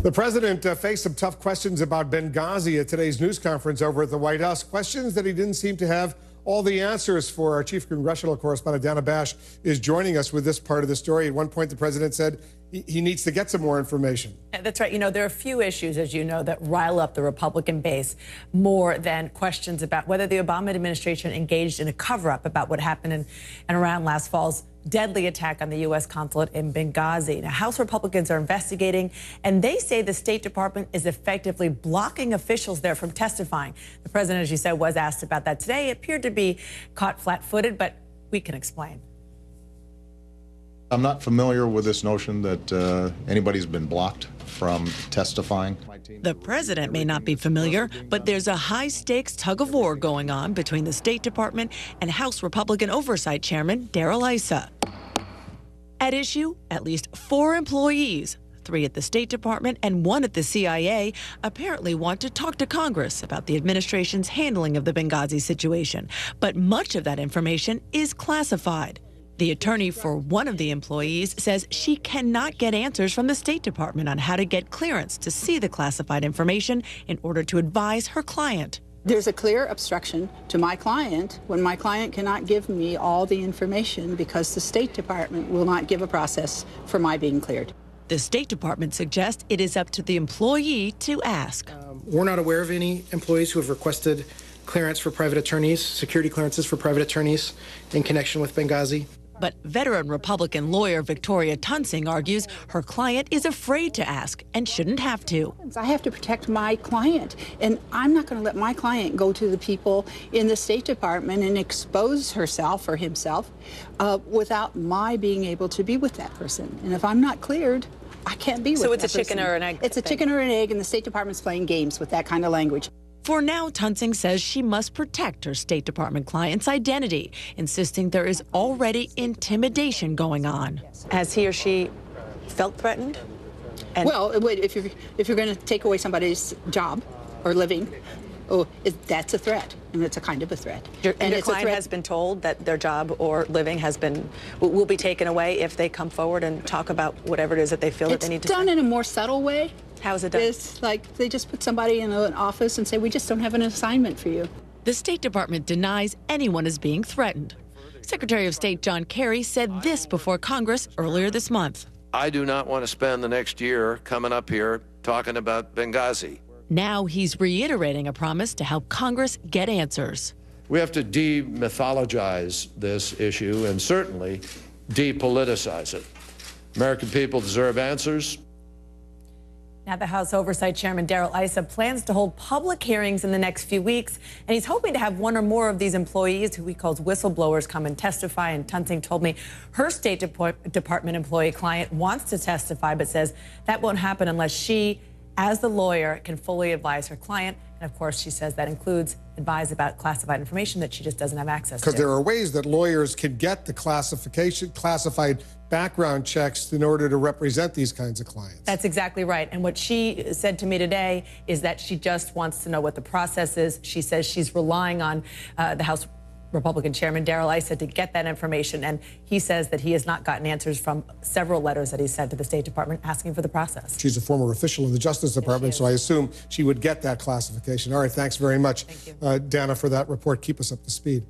The president faced some tough questions about Benghazi at today's news conference over at the White House. Questions that he didn't seem to have all the answers for. Our chief congressional correspondent, Dana Bash, is joining us with this part of the story. At one point, the president said he needs to get some more information. That's right. You know, there are a few issues, as you know, that rile up the Republican base more than questions about whether the Obama administration engaged in a cover-up about what happened in and around last fall's deadly attack on the U.S. consulate in Benghazi. Now, House Republicans are investigating, and they say the State Department is effectively blocking officials there from testifying. The president, as you said, was asked about that today. It appeared to be caught flat-footed, but we can explain. I'm not familiar with this notion that anybody's been blocked from testifying. The president may not be familiar, but there's a high-stakes tug-of-war going on between the State Department and House Republican Oversight Chairman Darrell Issa. At issue, at least 4 employees, 3 at the State Department and 1 at the CIA, apparently want to talk to Congress about the administration's handling of the Benghazi situation. But much of that information is classified. The attorney for one of the employees says she cannot get answers from the State Department on how to get clearance to see the classified information in order to advise her client. There's a clear obstruction to my client when my client cannot give me all the information because the State Department will not give a process for my being cleared. The State Department suggests it is up to the employee to ask. We're not aware of any employees who have requested clearance for private attorneys, security clearances for private attorneys in connection with Benghazi. But veteran Republican lawyer Victoria Toensing argues her client is afraid to ask and shouldn't have to. I have to protect my client, and I'm not going to let my client go to the people in the State Department and expose herself or himself without my being able to be with that person. And if I'm not cleared, I can't be with that person. So it's a chicken or an egg? It's a chicken or an egg, and the State Department's playing games with that kind of language. For now, Toensing says she must protect her State Department client's identity, insisting there is already intimidation going on. Has he or she felt threatened? Well, if you're going to take away somebody's job or living, that's a threat, and it's a kind of a threat. Your client has been told that their job or living will be taken away if they come forward and talk about whatever it is that they feel that they need to say? It's done in a more subtle way. How is it done? It's like they just put somebody in an office and say, we just don't have an assignment for you. The State Department denies anyone is being threatened. Secretary of State John Kerry said this before Congress earlier this month. I do not want to spend the next year coming up here talking about Benghazi. Now he's reiterating a promise to help Congress get answers. We have to demythologize this issue and certainly depoliticize it. American people deserve answers. Now, the House Oversight Chairman Darrell Issa plans to hold public hearings in the next few weeks, and he's hoping to have one or more of these employees, who he calls whistleblowers, come and testify. And Toensing told me her State Department employee client wants to testify, but says that won't happen unless she, as the lawyer, can fully advise her client. And of course, she says that includes advise about classified information that she just doesn't have access to. Because there are ways that lawyers can get the classified background checks in order to represent these kinds of clients. That's exactly right. And what she said to me today is that she just wants to know what the process is. She says she's relying on the House Republican Chairman Darrell Issa to get that information, and he says that he has not gotten answers from several letters that he sent to the State Department asking for the process. She's a former official of the Justice Department, so I assume she would get that classification. All right, thanks very much, Thank you. Dana, for that report. Keep us up to speed.